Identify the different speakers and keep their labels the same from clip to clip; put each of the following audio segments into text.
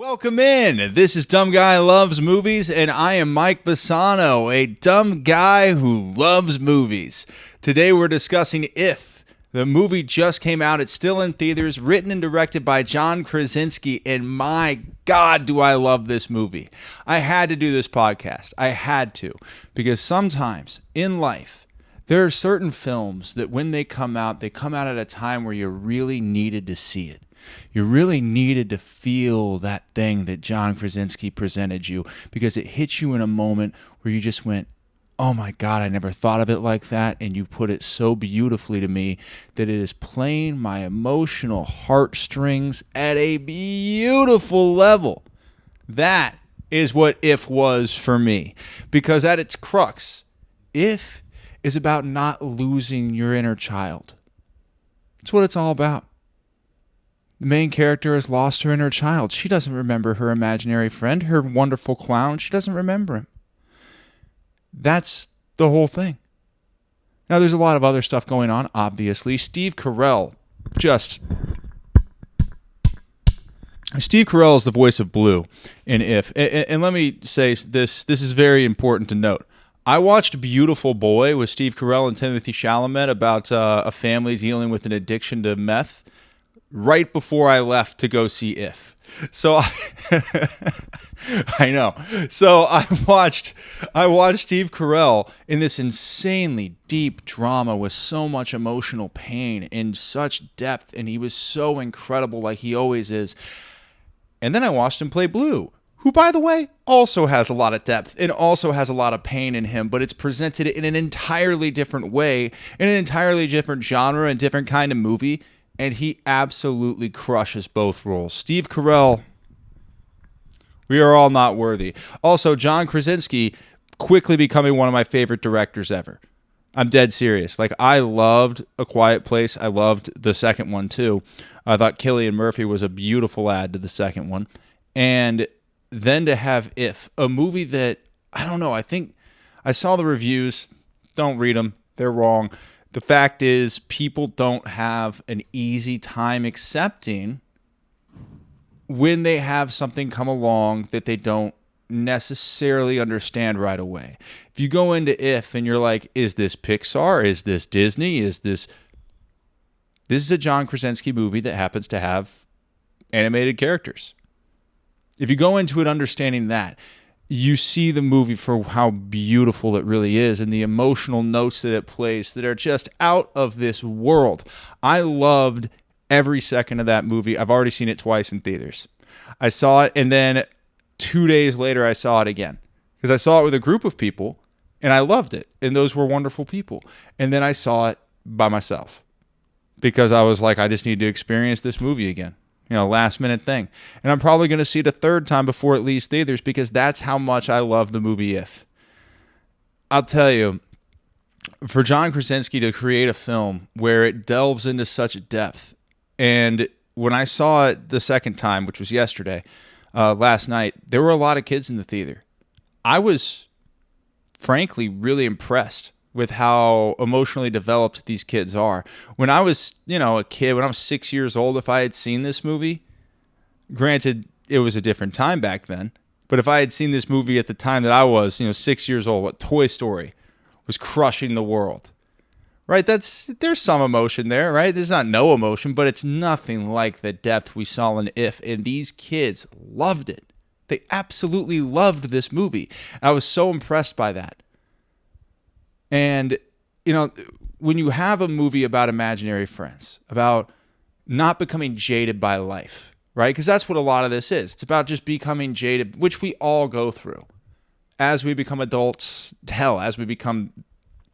Speaker 1: Welcome in. This is Dumb Guy Loves Movies, and I am Mike Bassano, a dumb guy who loves movies. Today we're discussing If. The movie just came out. It's still in theaters, written and directed by John Krasinski, and my God, do I love this movie. I had to do this podcast. I had to, because sometimes in life, there are certain films that when they come out at a time where you really needed to see it. You really needed to feel that thing that John Krasinski presented you because it hit you in a moment where you just went, oh my God, I never thought of it like that. And you put it so beautifully to me that it is playing my emotional heartstrings at a beautiful level. That is what If was for me. Because at its crux, If is about not losing your inner child. That's what it's all about. The main character has lost her inner child. She doesn't remember her imaginary friend, her wonderful clown. She doesn't remember him. That's the whole thing. Now, there's a lot of other stuff going on, obviously. Steve Carell is the voice of Blue in If. And let me say this is very important to note. I watched Beautiful Boy with Steve Carell and Timothée Chalamet about a family dealing with an addiction to meth right before I left to go see If. So I know. So I watched Steve Carell in this insanely deep drama with so much emotional pain and such depth, and he was so incredible like he always is. And then I watched him play Blue, who, by the way, also has a lot of depth and also has a lot of pain in him, but it's presented in an entirely different way, in an entirely different genre and different kind of movie. And he absolutely crushes both roles. Steve Carell, we are all not worthy. Also, John Krasinski quickly becoming one of my favorite directors ever. I'm dead serious. Like, I loved A Quiet Place. I loved the second one, too. I thought Cillian Murphy was a beautiful add to the second one. And then to have If, a movie that, I don't know, I think I saw the reviews. Don't read them. They're wrong. The fact is, people don't have an easy time accepting when they have something come along that they don't necessarily understand right away. If you go into If and you're like, is this Pixar? Is this Disney? This is a John Krasinski movie that happens to have animated characters. If you go into it understanding that, you see the movie for how beautiful it really is and the emotional notes that it plays that are just out of this world. I loved every second of that movie. I've already seen it twice in theaters. I saw it, and then 2 days later I saw it again because I saw it with a group of people, and I loved it, and those were wonderful people. And then I saw it by myself because I was like, I just need to experience this movie again. Last minute thing. And I'm probably going to see it a third time before it leaves theaters because that's how much I love the movie If. I'll tell you, for John Krasinski to create a film where it delves into such depth, and when I saw it the second time, which was yesterday, last night, there were a lot of kids in the theater. I was, frankly, really impressed with how emotionally developed these kids are. When I was, a kid, when I was 6 years old, if I had seen this movie, granted, it was a different time back then, but if I had seen this movie at the time that I was, 6 years old, what Toy Story was crushing the world, right? There's some emotion there, right? There's not no emotion, but it's nothing like the depth we saw in If, and these kids loved it. They absolutely loved this movie. I was so impressed by that. And, when you have a movie about imaginary friends, about not becoming jaded by life, right? Because that's what a lot of this is. It's about just becoming jaded, which we all go through as we become adults, as we become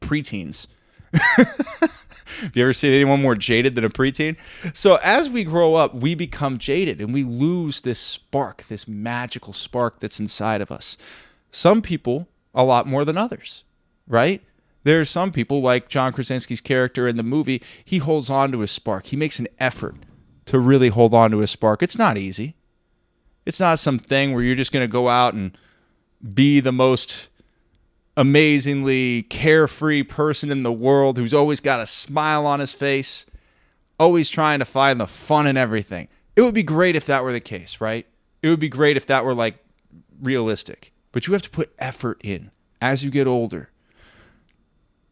Speaker 1: preteens. Have you ever seen anyone more jaded than a preteen? So as we grow up, we become jaded and we lose this spark, this magical spark that's inside of us. Some people, a lot more than others, right? There are some people, like John Krasinski's character in the movie, he holds on to his spark. He makes an effort to really hold on to his spark. It's not easy. It's not some thing where you're just going to go out and be the most amazingly carefree person in the world who's always got a smile on his face, always trying to find the fun in everything. It would be great if that were the case, right? It would be great if that were like realistic, but you have to put effort in as you get older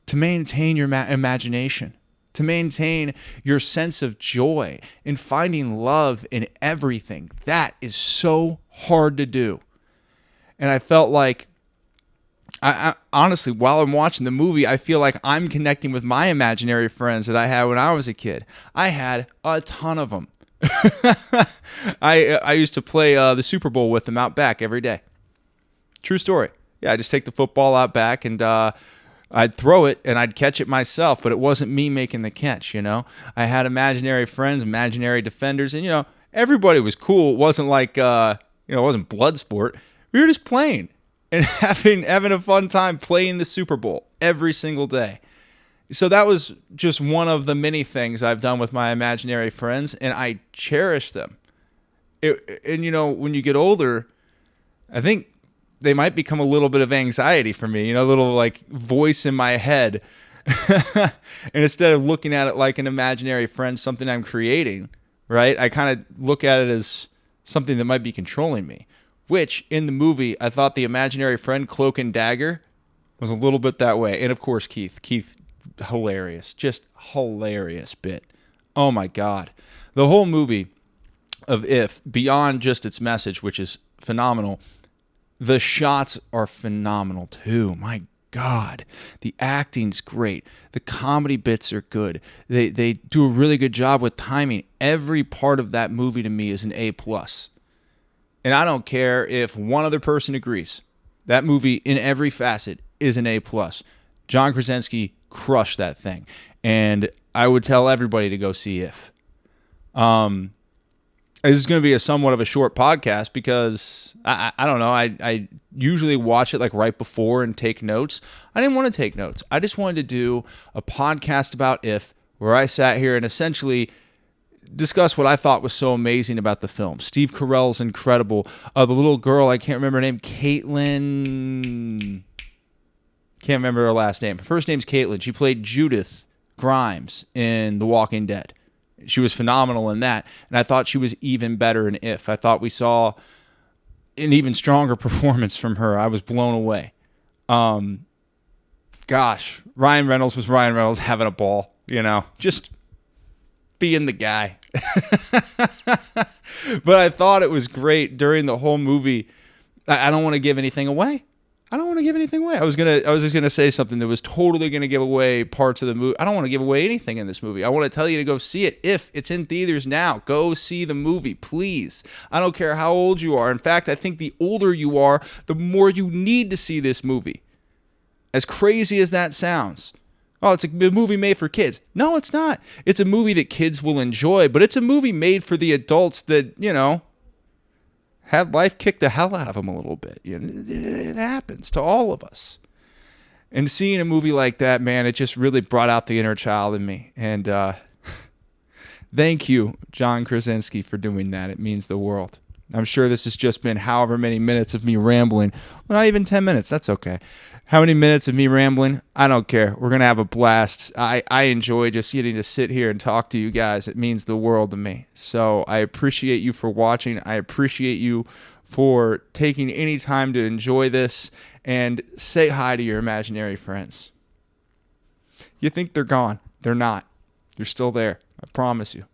Speaker 1: to maintain your imagination, to maintain your sense of joy in finding love in everything. That is so hard to do. And I felt like, I honestly, while I'm watching the movie, I feel like I'm connecting with my imaginary friends that I had when I was a kid. I had a ton of them. I used to play the Super Bowl with them out back every day. True story. Yeah, I just take the football out back and I'd throw it and I'd catch it myself, but it wasn't me making the catch, you know. I had imaginary friends, imaginary defenders, and, you know, everybody was cool. It wasn't like, it wasn't blood sport. We were just playing and having a fun time playing the Super Bowl every single day. So that was just one of the many things I've done with my imaginary friends, and I cherish them. And, you know, when you get older, I think they might become a little bit of anxiety for me, you know, a little like voice in my head. And instead of looking at it like an imaginary friend, something I'm creating, right? I kind of look at it as something that might be controlling me, which in the movie, I thought the imaginary friend Cloak and Dagger was a little bit that way. And of course, Keith, hilarious, just hilarious bit. Oh my God. The whole movie of If, beyond just its message, which is phenomenal, the shots are phenomenal too. My God. The acting's great. The comedy bits are good. They do a really good job with timing. Every part of that movie to me is an A+. And I don't care if one other person agrees. That movie in every facet is an A+. John Krasinski crushed that thing. And I would tell everybody to go see If. This is going to be a somewhat of a short podcast because I don't know. I usually watch it like right before and take notes. I didn't want to take notes. I just wanted to do a podcast about If, where I sat here and essentially discuss what I thought was so amazing about the film. Steve Carell's incredible. The little girl, I can't remember her name, Caitlin. Can't remember her last name. Her first name's Caitlin. She played Judith Grimes in The Walking Dead. She was phenomenal in that, and I thought she was even better in If. I thought we saw an even stronger performance from her. I was blown away. Gosh, Ryan Reynolds was Ryan Reynolds having a ball, you know, just being the guy. But I thought it was great during the whole movie. I don't want to give anything away. I was just gonna say something that was totally gonna give away parts of the movie. I don't want to give away anything in this movie. I want to tell you to go see it. If it's in theaters now, go see the movie, please. I don't care how old you are. In fact, I think the older you are, the more you need to see this movie. As crazy as that sounds. Oh, it's a movie made for kids. No, it's not. It's a movie that kids will enjoy, but it's a movie made for the adults that, you know, had life kick the hell out of them a little bit. You know, it happens to all of us. And seeing a movie like that, man, it just really brought out the inner child in me. And thank you, John Krasinski, for doing that. It means the world. I'm sure this has just been however many minutes of me rambling. Well, not even 10 minutes. That's okay. How many minutes of me rambling? I don't care. We're going to have a blast. I enjoy just getting to sit here and talk to you guys. It means the world to me. So I appreciate you for watching. I appreciate you for taking any time to enjoy this, and say hi to your imaginary friends. You think they're gone. They're not. They're still there. I promise you.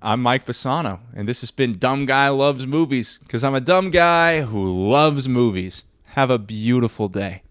Speaker 1: I'm Mike Bassano, and this has been Dumb Guy Loves Movies, because I'm a dumb guy who loves movies. Have a beautiful day.